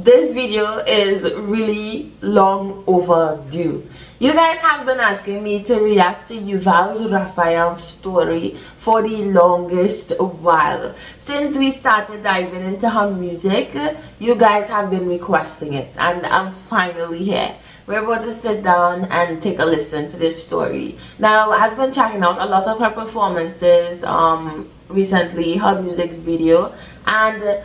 This video is really long overdue. You guys have been asking me to react to Yuval's Raphael story for the longest while. Since we started diving into her music, you guys have been requesting it, and I'm finally here. We're about to sit down and take a listen to this story. Now, I've been checking out a lot of her performances recently, her music video, and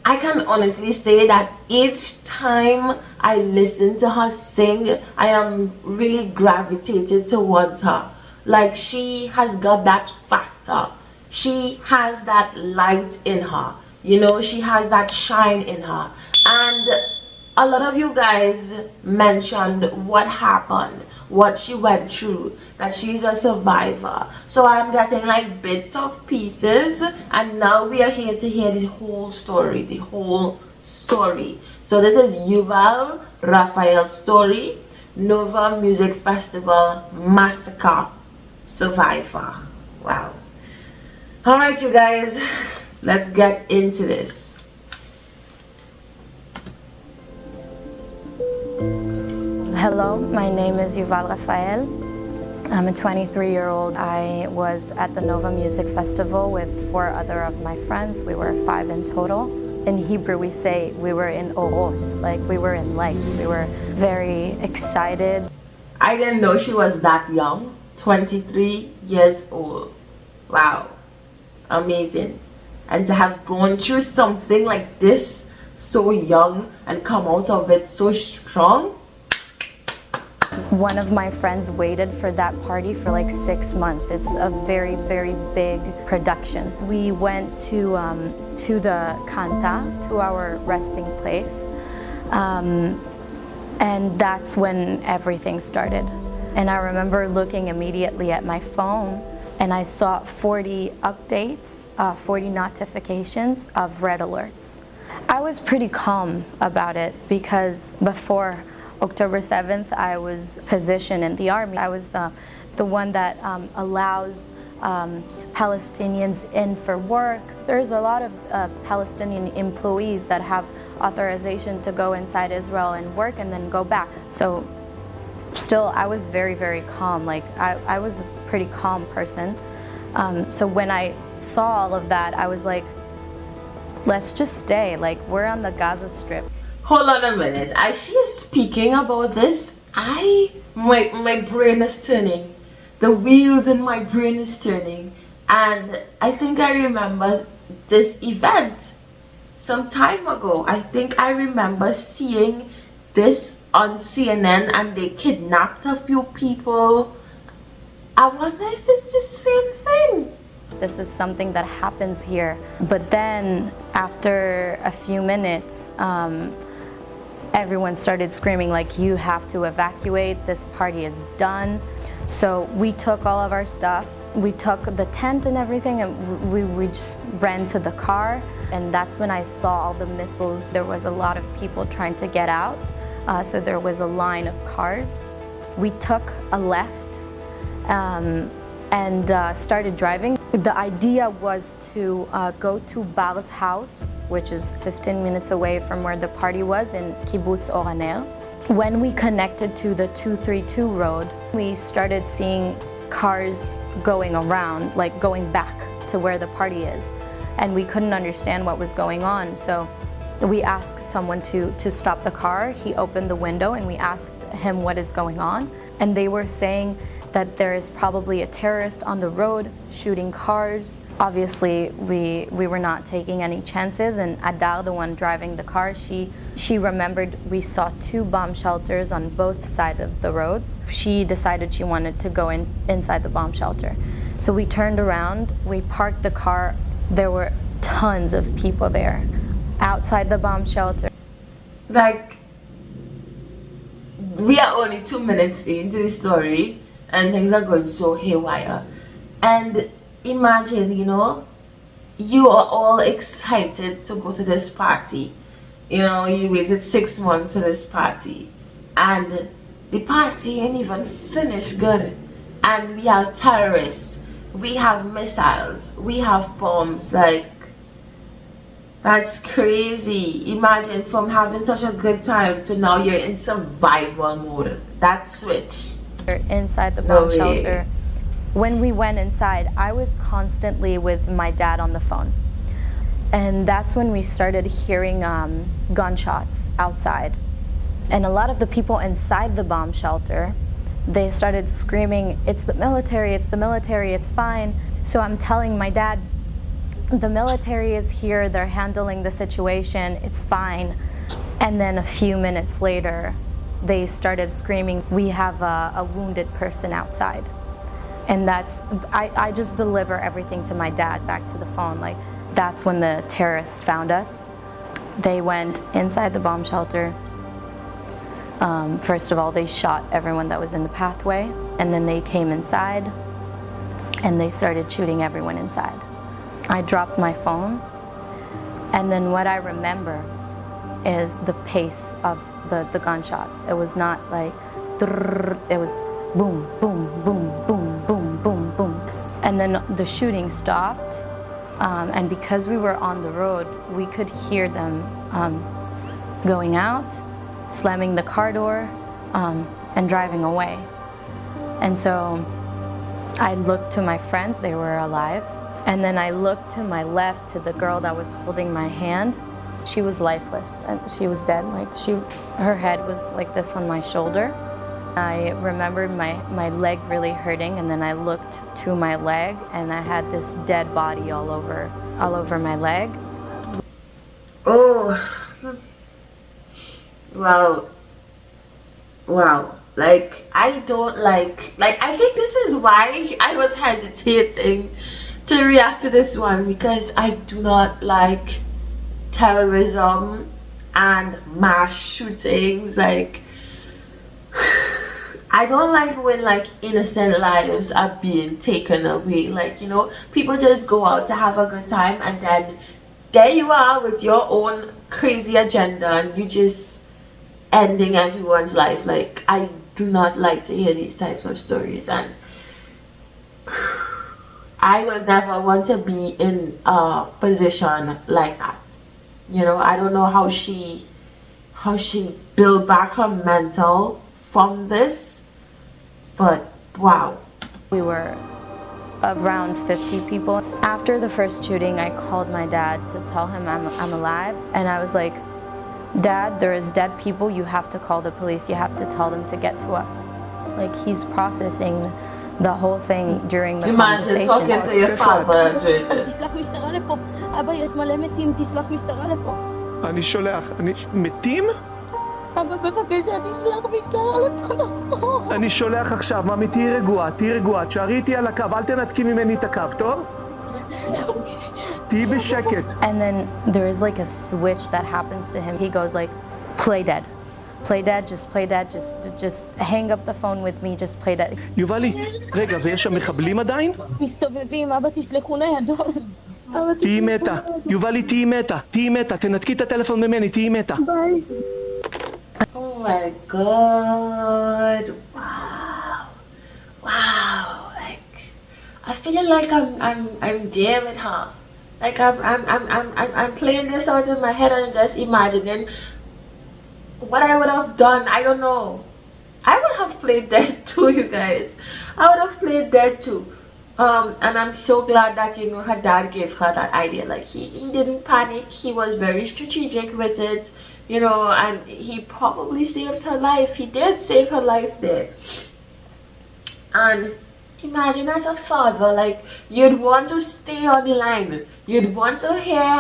I can honestly say that each time I listen to her sing, I am really gravitated towards her. Like, she has got that factor. She has that light in her. You know, she has that shine in her. And a lot of you guys mentioned what happened, what she went through, that she's a survivor. So I'm getting like bits of pieces, and now we are here to hear the whole story, So this is Yuval Raphael's story, Nova Music Festival Massacre Survivor. Wow. All right, you guys, let's get into this. Hello, my name is Yuval Raphael. I'm a 23-year-old. I was at the Nova Music Festival with 4 other of my friends. We were 5 in total. In Hebrew, we say we were in orot, like we were in lights. We were very excited. I didn't know she was that young, 23 years old. Wow, amazing. And to have gone through something like this so young and come out of it so strong. One of my friends waited for that party for like 6 months. It's a very, very big production. We went to the Kanta, to our resting place, and that's when everything started. And I remember looking immediately at my phone, and I saw 40 updates, 40 notifications of red alerts. I was pretty calm about it because before October 7th, I was positioned in the army. I was the one that allows Palestinians in for work. There's a lot of Palestinian employees that have authorization to go inside Israel and work and then go back. So still, I was very, very calm. Like, I was a pretty calm person. So when I saw all of that, I was like, let's just stay. Like, we're on the Gaza Strip. Hold on a minute. As she is speaking about this, my brain is turning. The wheels in my brain is turning. And I think I remember this event some time ago. I think I remember seeing this on CNN, and they kidnapped a few people. I wonder if it's the same thing. This is something that happens here. But then after a few minutes, everyone started screaming like, you have to evacuate, this party is done. So we took all of our stuff, we took the tent and everything, and we just ran to the car. And that's when I saw all the missiles. There was a lot of people trying to get out, so there was a line of cars. We took a left and started driving. The idea was to go to Bar's house, which is 15 minutes away from where the party was in Kibbutz Oraner. When we connected to the 232 road, we started seeing cars going around, like going back to where the party is. And we couldn't understand what was going on. So we asked someone to stop the car. He opened the window and we asked him what is going on. And they were saying that there is probably a terrorist on the road shooting cars. Obviously, we were not taking any chances, and Adar, the one driving the car, she remembered we saw 2 bomb shelters on both sides of the roads. She decided she wanted to go inside the bomb shelter. So we turned around, we parked the car. There were tons of people there, outside the bomb shelter. Like, we are only 2 minutes into the story, and things are going so haywire. And imagine, you know, you are all excited to go to this party. You know, you waited 6 months for this party, and the party ain't even finished good. And we have terrorists, we have missiles, we have bombs. Like, That's crazy. Imagine from having such a good time to now you're in survival mode. That switch. Inside the No bomb way. shelter. When we went inside, I was constantly with my dad on the phone. And that's when we started hearing gunshots outside. And a lot of the people inside the bomb shelter, they started screaming, "It's the military, it's the military, it's fine." So I'm telling my dad, the military is here, they're handling the situation, it's fine. And then a few minutes later, they started screaming, "We have a wounded person outside." And I just deliver everything to my dad back to the phone. Like, that's when the terrorists found us. They went inside the bomb shelter. First of all, they shot everyone that was in the pathway, and then they came inside and they started shooting everyone inside. I dropped my phone, and then what I remember is the pace of the gunshots. It was not like, it was boom, boom, boom, boom, boom, boom, boom. And then the shooting stopped, and because we were on the road, we could hear them going out, slamming the car door, and driving away. And so I looked to my friends, they were alive. And then I looked to my left to the girl that was holding my hand. She was lifeless and she was dead. Like, her head was like this on my shoulder. I remembered my leg really hurting, and then I looked to my leg and I had this dead body all over my leg. Oh, wow. Like, I don't like I think this is why I was hesitating to react to this one, because I do not like terrorism and mass shootings. Like, I don't like when like innocent lives are being taken away. Like, you know, people just go out to have a good time, and then there you are with your own crazy agenda, and you just ending everyone's life. Like, I do not like to hear these types of stories, and I will never want to be in a position like that. You know, I don't know how she built back her mental from this, but wow. We were around 50 people. After the first shooting, I called my dad to tell him I'm alive, and I was like, "Dad, there is dead people, you have to call the police, you have to tell them to get to us." Like, he's processing the whole thing during the Imagine conversation. talking to your father during this. תשלח משטרה לפה. אבא, יש מלא מתים, תשלח משטרה לפה. אני שולח. מתים? אבא, בבקשה, תשלח משטרה לפה. אני שולח עכשיו. ממי, תהיי רגועה, תהיי רגועה. תשארי איתי על הקו, אל תנתקי ממני את הקו, טוב? תהיי בשקט. And then there is like a switch that happens to him. He goes like, "Play dead. Play dead, just play dead, just hang up the phone with me, just play dead." יובלי, רגע, ויש שם מחבלים עדיין? מסתובבים, אבא, תשלחו ניידות. תהיי מתה. יובלי, תהיי מתה. תהיי מתה. תנתקי את הטלפון ממני, תהיי מתה. ביי. Oh my god. Wow. Like, I feel like I'm there with her. Like, I'm playing this out in my head and just imagining what I would have done. I don't know. I would have played dead too, you guys. I would have played dead too. And I'm so glad that, you know, her dad gave her that idea. Like, he didn't panic. He was very strategic with it, you know, and he probably saved her life. He did save her life there. And imagine, as a father, like, you'd want to stay on the line. You'd want to hear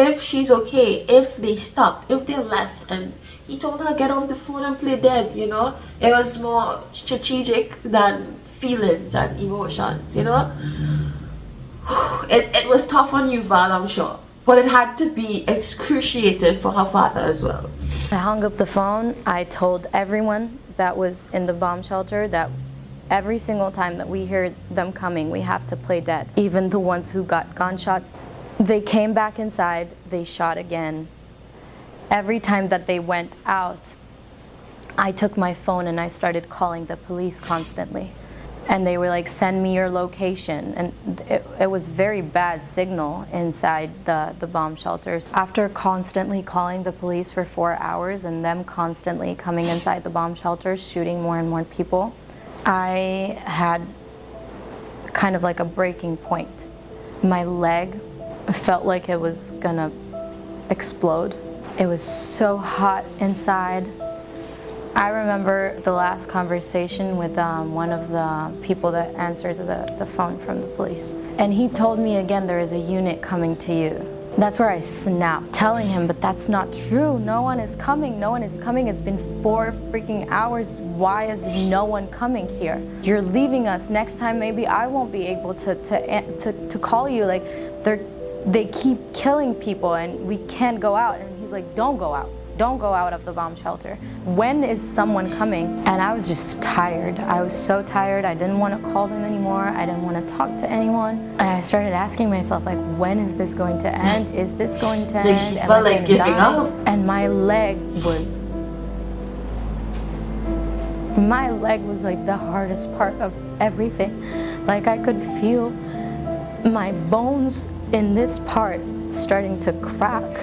if she's okay, if they stopped, if they left. And he told her, get off the phone and play dead, you know. It was more strategic than feelings and emotions, you know. It was tough on Yuval, I'm sure, but it had to be excruciating for her father as well. I hung up the phone. I told everyone that was in the bomb shelter that every single time that we hear them coming, we have to play dead. Even the ones who got gunshots, they came back inside, they shot again. Every time that they went out, I took my phone and I started calling the police constantly. And they were like, send me your location. And it was very bad signal inside the bomb shelters. After constantly calling the police for 4 hours and them constantly coming inside the bomb shelters, shooting more and more people, I had kind of like a breaking point. My leg felt like it was gonna explode. It was so hot inside. I remember the last conversation with one of the people that answered the phone from the police. And he told me again, there is a unit coming to you. That's where I snapped, telling him, but that's not true. No one is coming, no one is coming. It's been 4 freaking hours. Why is no one coming here? You're leaving us. Next time, maybe I won't be able to call you. Like, they keep killing people and we can't go out. And he's like, don't go out. Don't go out of the bomb shelter. When is someone coming? And I was just tired. I was so tired. I didn't want to call them anymore. I didn't want to talk to anyone. And I started asking myself, like, when is this going to end? Is this going to end? Like she felt like giving up. And my leg was like the hardest part of everything. Like I could feel my bones in this part starting to crack.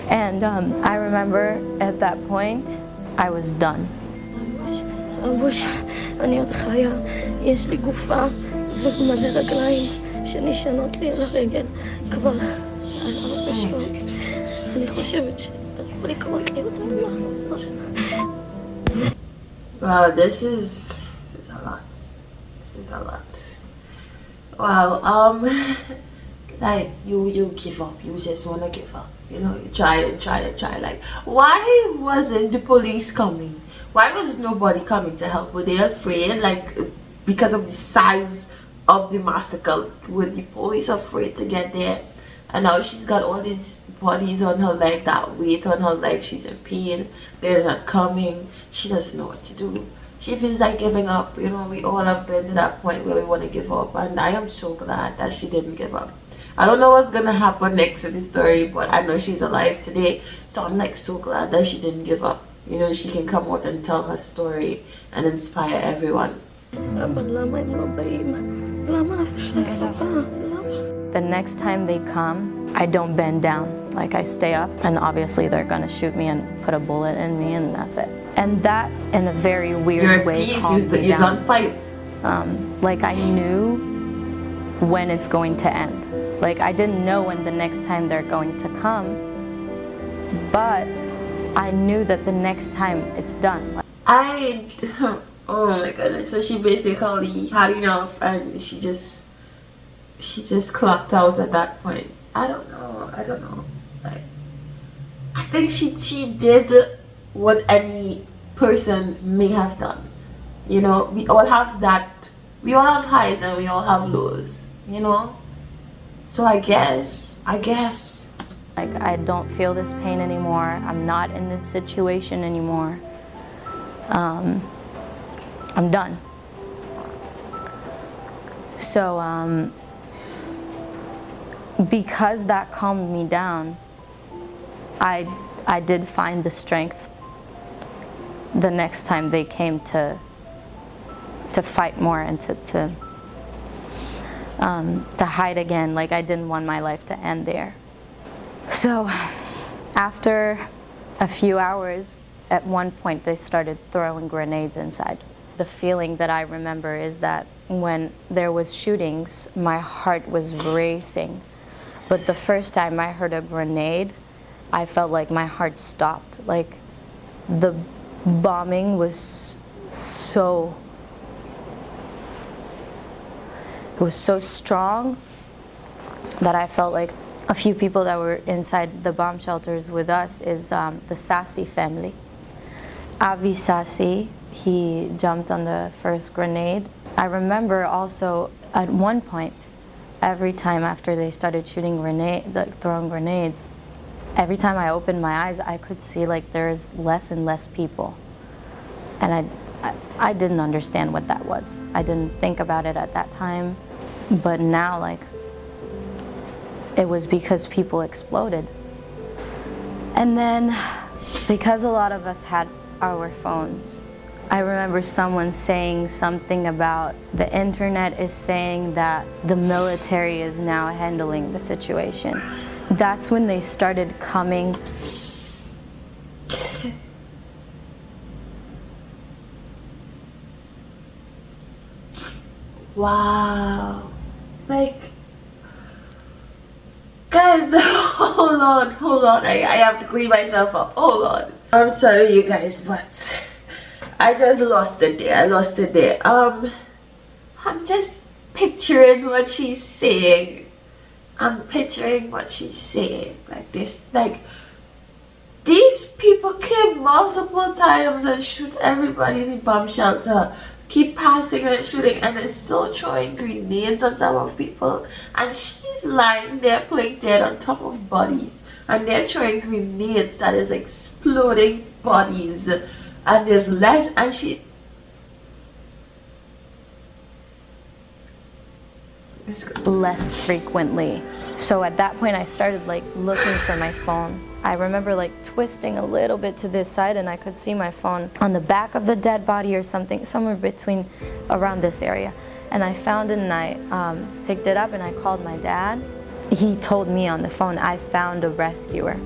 And I remember at that point, I was done. אבוש, אני עוד חיה, יש לי גופה ומלא רגליים שנשענות לי על הרגל כבר על 4 שעות. אני חושבת שיצטרכו לקרות לי אותם לחזור. Wow, this is a lot. This is a lot. Wow, like you give up. You just wanna give up. You know, you try and try and try. Like, why wasn't the police coming? Why was nobody coming to help? Were they afraid? Like, because of the size of the massacre, were the police afraid to get there? And now she's got all these bodies on her leg, that weight on her leg. She's in pain. They're not coming. She doesn't know what to do. She feels like giving up. You know, we all have been to that point where we want to give up. And I am so glad that she didn't give up. I don't know what's gonna happen next in the story, but I know she's alive today. So I'm like so glad that she didn't give up. You know, she can come out and tell her story and inspire everyone. The next time they come, I don't bend down. Like I stay up, and obviously they're gonna shoot me and put a bullet in me, and that's it. And that, in a very weird way, calmed me you down. don't fight. Like I knew when it's going to end. Like I didn't know when the next time they're going to come, but I knew that the next time it's done. Oh my goodness. So she basically had enough and she just clocked out at that point. I don't know. Like, I think she did what any person may have done. You know, we all have highs and we all have lows, you know? So I guess. Like I don't feel this pain anymore. I'm not in this situation anymore. I'm done. So because that calmed me down, I did find the strength the next time they came to fight more and to hide again. Like I didn't want my life to end there. So after a few hours, at one point they started throwing grenades inside. The feeling that I remember is that when there was shootings, my heart was racing. But the first time I heard a grenade, I felt like my heart stopped. Like the bombing was so strong that I felt like a few people that were inside the bomb shelters with us is the Sassi family. Avi Sassi, he jumped on the first grenade. I remember also at one point, every time after they started shooting throwing grenades, every time I opened my eyes, I could see like there's less and less people. And I didn't understand what that was. I didn't think about it at that time. But now, like, it was because people exploded. And then, because a lot of us had our phones, I remember someone saying something about the internet is saying that the military is now handling the situation. That's when they started coming. Wow. Like, guys, hold on. I have to clean myself up. Hold on. I'm sorry, you guys, but I just lost it there. I'm just picturing what she's saying. Like this. Like, these people came multiple times and shoot everybody in the bomb shelter. Keep passing and shooting, and they're still throwing grenades on top of people. And she's lying there playing dead on top of bodies. And they're throwing grenades that is exploding bodies. And there's less, and she... less frequently. So at that point I started like looking for my phone. I remember like twisting a little bit to this side and I could see my phone on the back of the dead body or something, somewhere between around this area. And I found it and I picked it up and I called my dad. He told me on the phone, I found a rescuer.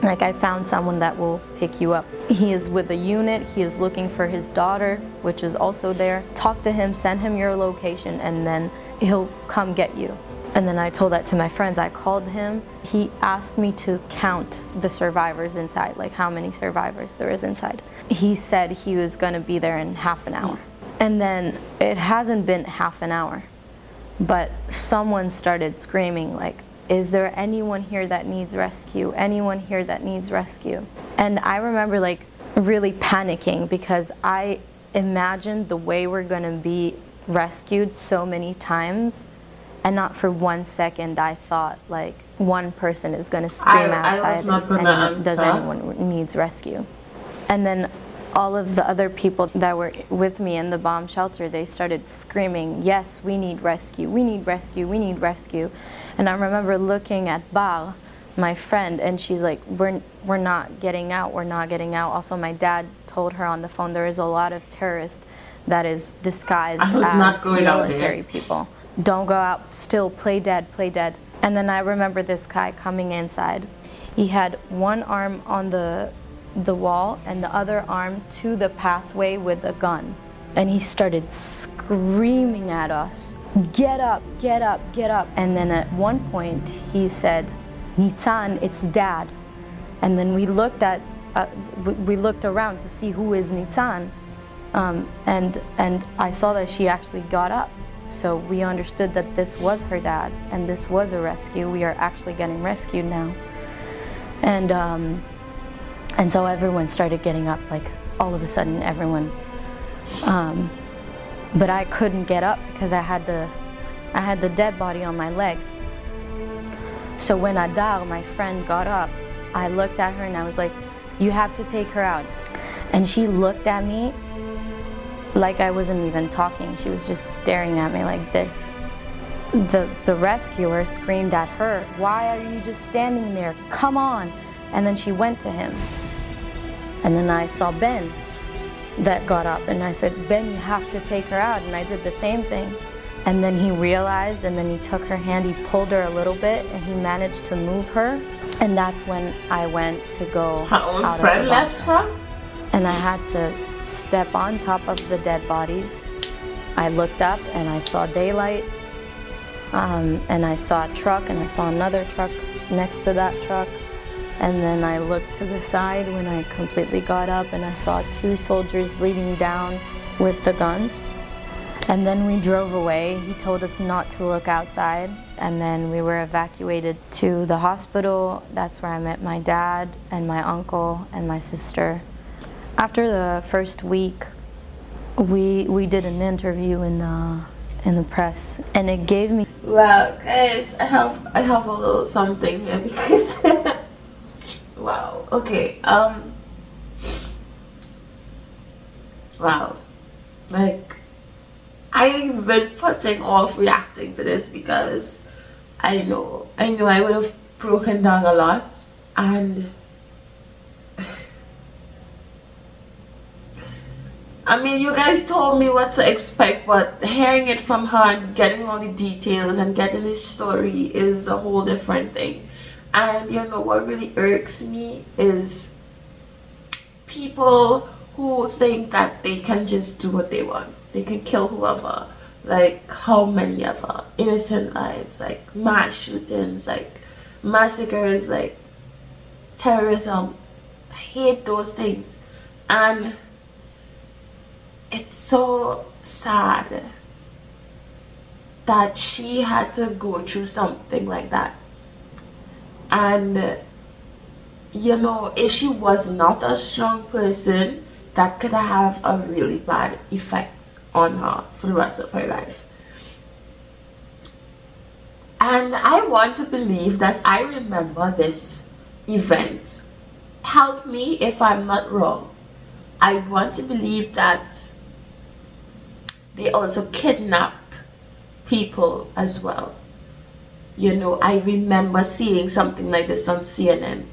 Like, I found someone that will pick you up. He is with a unit, he is looking for his daughter, which is also there. Talk to him, send him your location, and then he'll come get you. And then I told that to my friends. I called him. He asked me to count the survivors inside, like how many survivors there is inside. He said he was gonna be there in half an hour. And then it hasn't been half an hour, but someone started screaming like, is there anyone here that needs rescue? Anyone here that needs rescue? And I remember like really panicking because I imagined the way we're gonna be rescued so many times, and not for 1 second I thought like one person is gonna scream outside, does anyone needs rescue? And then all of the other people that were with me in the bomb shelter, they started screaming, yes, we need rescue, we need rescue, we need rescue. And I remember looking at Bar, my friend, and she's like, we're not getting out, we're not getting out. Also, my dad told her on the phone there is a lot of terrorists that is disguised as military people. Don't go out, still play dead, play dead. And then I remember this guy coming inside. He had one arm on the wall and the other arm to the pathway with a gun. And he started screaming at us, get up, get up, get up. And then at one point he said, Nitzan, it's dad. And then we looked around to see who is Nitzan. And I saw that she actually got up. So we understood that this was her dad and this was a rescue. We are actually getting rescued now. And so everyone started getting up, like all of a sudden everyone. But I couldn't get up because I had the dead body on my leg. So when Adar, my friend, got up, I looked at her and I was like, you have to take her out. And she looked at me like I wasn't even talking. She was just staring at me like this. The rescuer screamed at her, why are you just standing there? Come on. And then she went to him. And then I saw Ben that got up and I said, Ben, you have to take her out. And I did the same thing. And then he realized, and then he took her hand, he pulled her a little bit and he managed to move her. And that's when I went to go her own out friend of the left her? And I had to step on top of the dead bodies. I looked up and I saw daylight. And I saw a truck and I saw another truck next to that truck. And then I looked to the side when I completely got up and I saw 2 soldiers leading down with the guns. And then we drove away. He told us not to look outside. And then we were evacuated to the hospital. That's where I met my dad and my uncle and my sister. After the first week, we did an interview in the press, and it gave me. Wow, guys, I have a little something here because. Wow. Okay. Wow. Like, I've been putting off reacting to this because I know I would have broken down a lot, and I mean, you guys told me what to expect, but hearing it from her and getting all the details and getting the story is a whole different thing. And you know what really irks me is people who think that they can just do what they want. They can kill whoever. Like, how many ever innocent lives, like mass shootings, like massacres, like terrorism. I hate those things. And it's so sad that she had to go through something like that. And you know, if she was not a strong person, that could have a really bad effect on her for the rest of her life. And I want to believe that I remember this event. Help me if I'm not wrong. I want to believe that they also kidnap people as well. You know, I remember seeing something like this on CNN.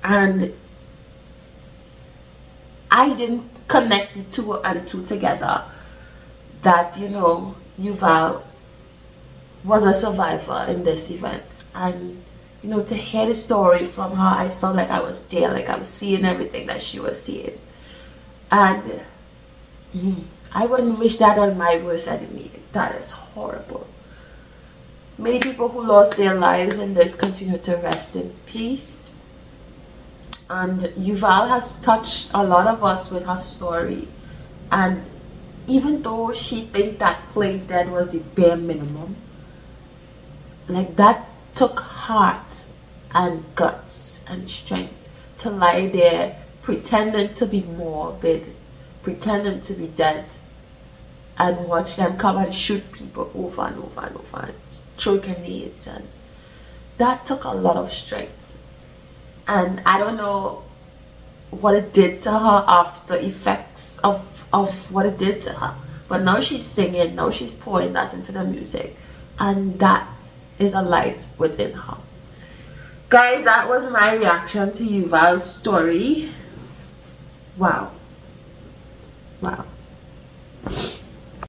And I didn't connect the two and two together. That, you know, Yuval was a survivor in this event. And, you know, to hear the story from her, I felt like I was there, like I was seeing everything that she was seeing. And I wouldn't wish that on my worst enemy. That is horrible. Many people who lost their lives in this continue to rest in peace. And Yuval has touched a lot of us with her story. And even though she thinks that playing dead was the bare minimum, like that took heart and guts and strength to lie there pretending to be morbid, pretending to be dead, and watch them come and shoot people over and over and over and throw grenades. And that took a lot of strength. And I don't know what it did to her after effects of what it did to her, but now she's singing, now she's pouring that into the music, and that is a light within her. Guys, that was my reaction to Yuval's story. Wow.